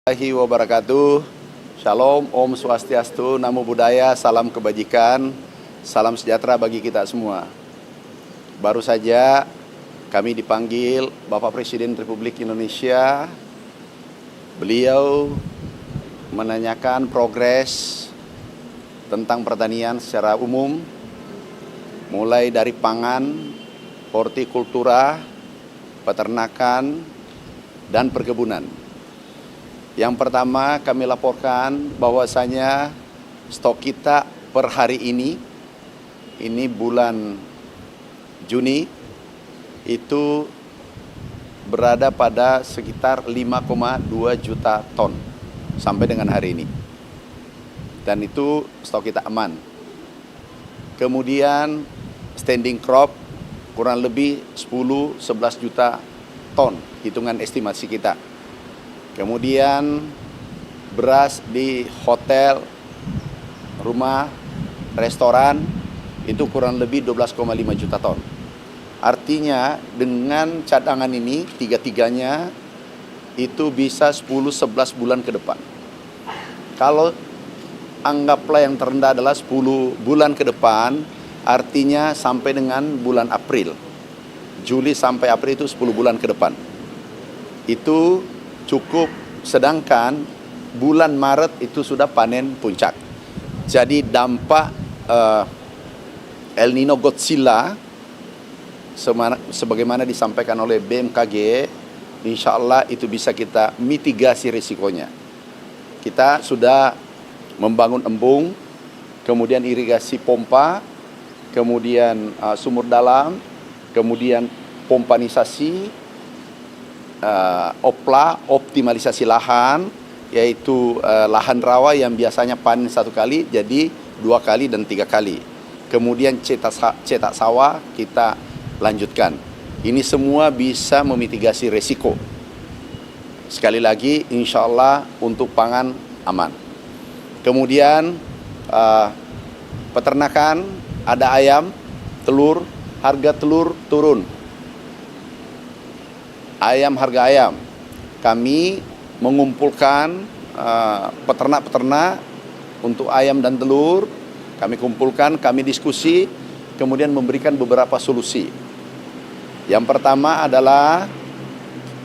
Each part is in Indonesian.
Warahmatullahi wabarakatuh. Shalom, Om Swastiastu, Namo Buddhaya, salam kebajikan, salam sejahtera bagi kita semua. Baru saja kami dipanggil Bapak Presiden Republik Indonesia. Beliau menanyakan progres tentang pertanian secara umum, mulai dari pangan, hortikultura, peternakan, dan perkebunan. Yang pertama kami laporkan bahwasanya stok kita per hari ini bulan Juni, itu berada pada sekitar 5,2 juta ton sampai dengan hari ini. Dan itu stok kita aman. Kemudian standing crop kurang lebih 10-11 juta ton, hitungan estimasi kita. Kemudian beras di hotel, rumah, restoran itu kurang lebih 12,5 juta ton. Artinya dengan cadangan ini tiga-tiganya itu bisa 10-11 bulan ke depan. Kalau anggaplah yang terendah adalah 10 bulan ke depan, artinya sampai dengan bulan April. Juli sampai April itu 10 bulan ke depan. Itu cukup, sedangkan bulan Maret itu sudah panen puncak. Jadi dampak El Nino Godzilla sebagaimana disampaikan oleh BMKG, insya Allah itu bisa kita mitigasi risikonya. Kita sudah membangun embung, kemudian irigasi pompa, kemudian sumur dalam, kemudian pompanisasi, optimalisasi lahan, yaitu lahan rawa yang biasanya panen 1 kali jadi 2 kali dan 3 kali. Kemudian cetak sawah kita lanjutkan. Ini semua bisa memitigasi resiko. Sekali lagi, insya Allah untuk pangan aman. Kemudian peternakan, ada ayam, telur, harga telur turun. Harga ayam, kami mengumpulkan peternak-peternak untuk ayam dan telur, kami kumpulkan, kami diskusi, kemudian memberikan beberapa solusi. Yang pertama adalah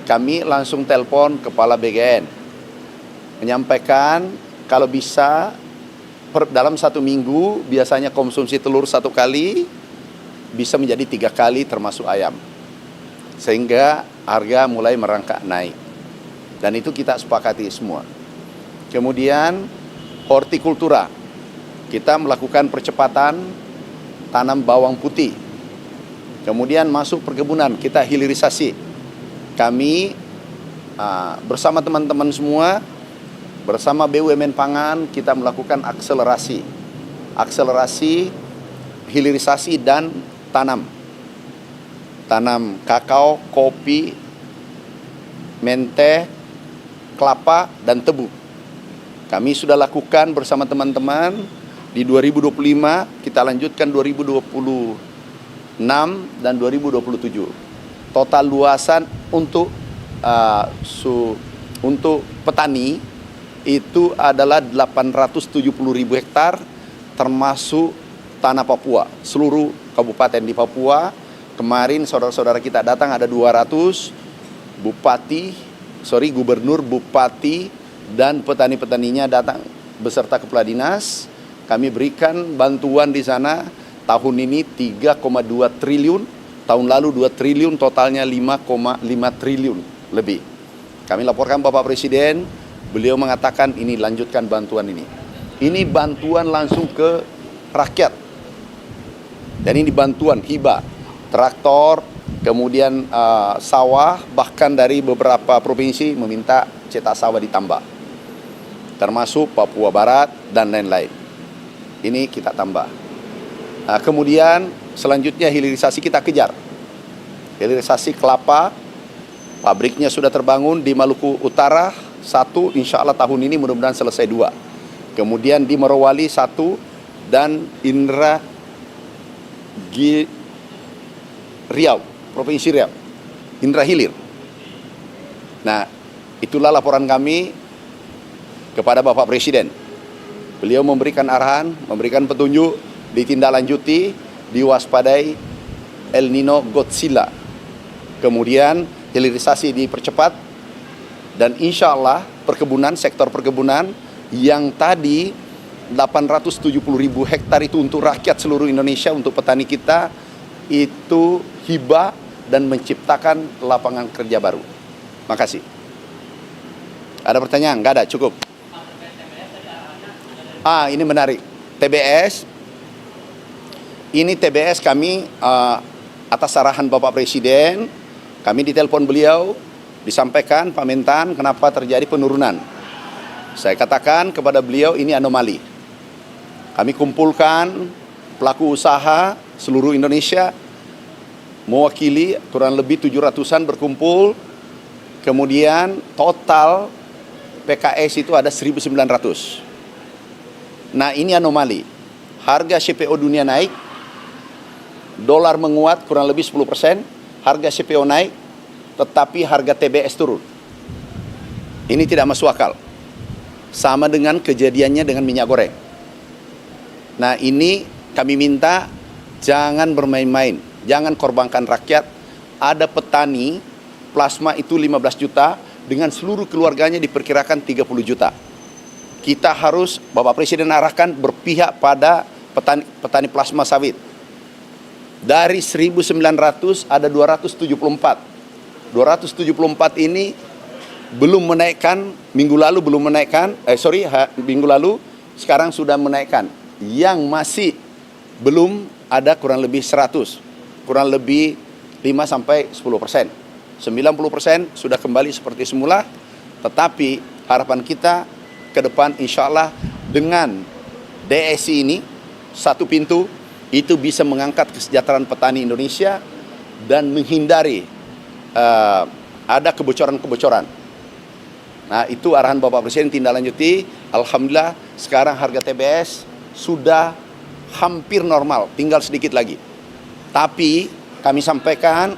kami langsung telepon kepala BGN, menyampaikan kalau bisa dalam 1 minggu biasanya konsumsi telur 1 kali, bisa menjadi 3 kali termasuk ayam. Sehingga harga mulai merangkak naik. Dan itu kita sepakati semua. Kemudian hortikultura. Kita melakukan percepatan tanam bawang putih. Kemudian masuk perkebunan, kita hilirisasi. Kami bersama teman-teman semua, bersama BUMN Pangan, kita melakukan akselerasi hilirisasi dan tanam kakao, kopi, menteh, kelapa, dan tebu. Kami sudah lakukan bersama teman-teman di 2025, kita lanjutkan 2026 dan 2027. Total luasan untuk petani itu adalah 870.000 hektar, termasuk tanah Papua, seluruh kabupaten di Papua. Kemarin saudara-saudara kita datang, ada 200 gubernur, bupati, dan petani-petaninya datang beserta kepala dinas. Kami berikan bantuan di sana. Tahun ini 3,2 triliun, tahun lalu 2 triliun, totalnya 5,5 triliun lebih. Kami laporkan Bapak Presiden, beliau mengatakan ini lanjutkan bantuan ini. Ini bantuan langsung ke rakyat. Dan ini bantuan hibah. Traktor, kemudian sawah, bahkan dari beberapa provinsi meminta cetak sawah ditambah, termasuk Papua Barat dan lain-lain. Ini kita tambah. Kemudian selanjutnya hilirisasi kita kejar. Hilirisasi kelapa, pabriknya sudah terbangun di Maluku Utara 1, insya Allah tahun ini mudah-mudahan selesai 2. Kemudian di Morowali 1 dan Riau, Provinsi Riau, Indra Hilir. Nah, itulah laporan kami kepada Bapak Presiden. Beliau memberikan arahan, memberikan petunjuk, ditindaklanjuti, diwaspadai El Nino Godzilla. Kemudian hilirisasi dipercepat, dan insya Allah perkebunan, sektor perkebunan yang tadi 870.000 hektar itu untuk rakyat seluruh Indonesia, untuk petani kita, itu hibah dan menciptakan lapangan kerja baru. Makasih. Ada pertanyaan? Nggak ada, cukup. Ini menarik. TBS, ini TBS kami atas arahan Bapak Presiden, kami ditelepon beliau, disampaikan Pak Mentan kenapa terjadi penurunan. Saya katakan kepada beliau ini anomali. Kami kumpulkan pelaku usaha seluruh Indonesia, mewakili kurang lebih 700-an berkumpul, kemudian total PKS itu ada 1.900. Nah, ini anomali. Harga CPO dunia naik, dolar menguat kurang lebih 10%, harga CPO naik, tetapi harga TBS turun. Ini tidak masuk akal. Sama dengan kejadiannya dengan minyak goreng. Nah, ini kami minta jangan bermain-main, jangan korbankan rakyat. Ada petani plasma itu 15 juta, dengan seluruh keluarganya diperkirakan 30 juta. Kita harus, Bapak Presiden arahkan berpihak pada petani plasma sawit. Dari 1.900 ada 274. 274 ini belum menaikkan, minggu lalu belum menaikkan, minggu lalu, sekarang sudah menaikkan. Yang masih belum ada kurang lebih 100, kurang lebih 5-10%. 90% sudah kembali seperti semula, tetapi harapan kita ke depan insya Allah dengan DSI ini, satu pintu, itu bisa mengangkat kesejahteraan petani Indonesia dan menghindari ada kebocoran-kebocoran. Nah, itu arahan Bapak Presiden, tindak lanjuti. Alhamdulillah sekarang harga TBS sudah hampir normal, tinggal sedikit lagi. Tapi kami sampaikan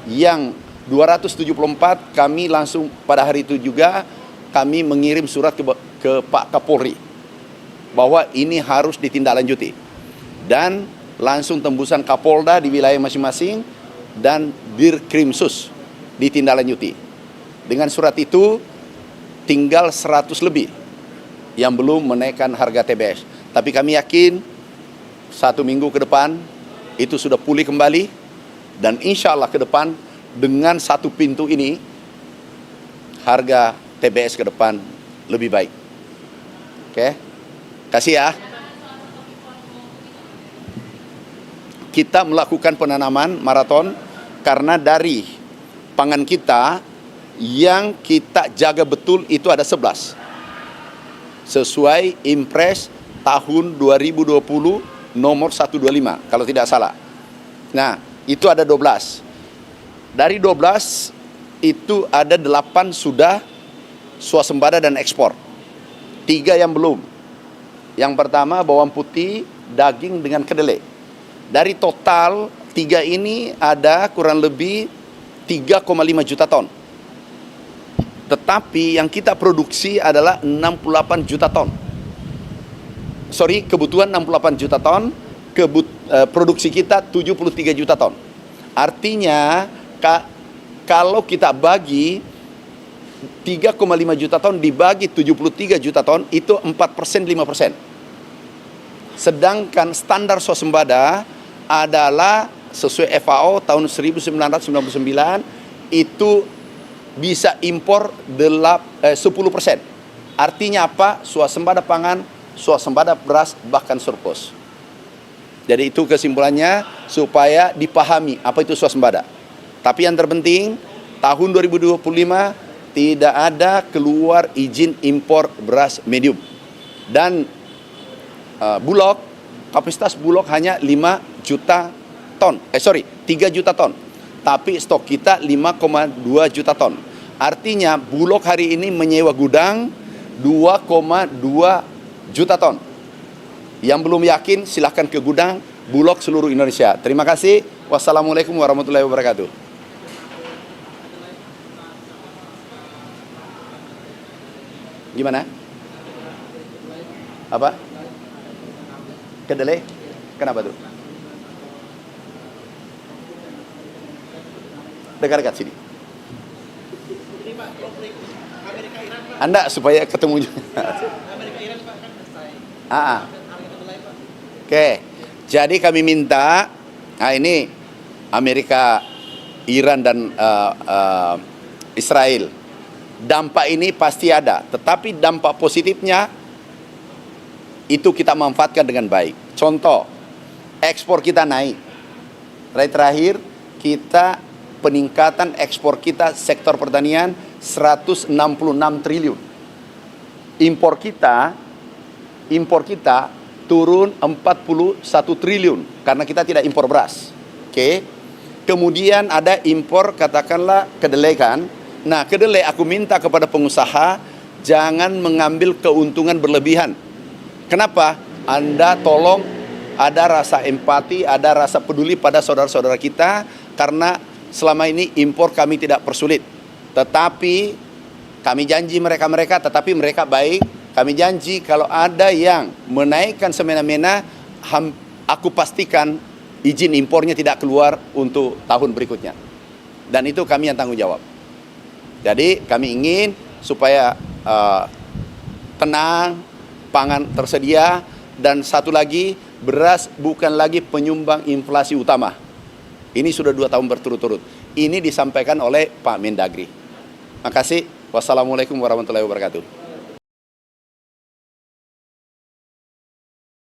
yang 274 kami langsung pada hari itu juga kami mengirim surat ke Pak Kapolri bahwa ini harus ditindaklanjuti, dan langsung tembusan Kapolda di wilayah masing-masing dan Dirkrimsus ditindaklanjuti. Dengan surat itu tinggal 100 lebih yang belum menaikkan harga TBS. Tapi kami yakin 1 minggu ke depan itu sudah pulih kembali, dan insya Allah ke depan dengan satu pintu ini harga TBS ke depan lebih baik. Oke, kasih ya. Kita melakukan penanaman maraton karena dari pangan kita yang kita jaga betul itu ada 11. Sesuai Impres tahun 2020 nomor 125 kalau tidak salah. Nah, itu ada 12. Dari 12 itu ada 8 sudah swasembada dan ekspor. 3 yang belum. Yang pertama bawang putih, daging dengan kedelai. Dari total 3 ini ada kurang lebih 3,5 juta ton. Tetapi yang kita produksi adalah 68 juta ton. Kebutuhan 68 juta ton, produksi kita 73 juta ton. Artinya kalau kita bagi 3,5 juta ton dibagi 73 juta ton, itu 4%, 5%. Sedangkan standar swasembada adalah sesuai FAO tahun 1999 itu bisa impor 10%. Artinya apa? Swasembada pangan, swasembada beras, bahkan surplus. Jadi itu kesimpulannya supaya dipahami apa itu swasembada. Tapi yang terpenting tahun 2025 tidak ada keluar izin impor beras medium. Dan Bulog, kapasitas Bulog hanya 3 juta ton. Tapi stok kita 5,2 juta ton. Artinya Bulog hari ini menyewa gudang 2,2 juta ton. Yang belum yakin silahkan ke gudang Bulog seluruh Indonesia. Terima kasih. Wassalamualaikum warahmatullahi wabarakatuh. Gimana? Apa? Kedelai? Kenapa tuh? Dekat-dekat sini. Anda supaya ketemu juga. Oke. Jadi kami minta, nah ini Amerika, Iran dan Israel. Dampak ini pasti ada, tetapi dampak positifnya itu kita manfaatkan dengan baik. Contoh, ekspor kita naik. Terakhir kita peningkatan ekspor kita sektor pertanian 166 triliun. Impor kita turun 41 triliun karena kita tidak impor beras. Oke. Kemudian ada impor katakanlah kedelai kan. Nah, kedelai aku minta kepada pengusaha jangan mengambil keuntungan berlebihan. Kenapa? Anda tolong ada rasa empati, ada rasa peduli pada saudara-saudara kita karena selama ini impor kami tidak persulit. Tetapi kami janji mereka tetapi mereka baik. Kami janji kalau ada yang menaikkan semena-mena, aku pastikan izin impornya tidak keluar untuk tahun berikutnya. Dan itu kami yang tanggung jawab. Jadi kami ingin supaya tenang, pangan tersedia, dan satu lagi, beras bukan lagi penyumbang inflasi utama. Ini sudah 2 tahun berturut-turut. Ini disampaikan oleh Pak Mendagri. Makasih. Wassalamualaikum warahmatullahi wabarakatuh.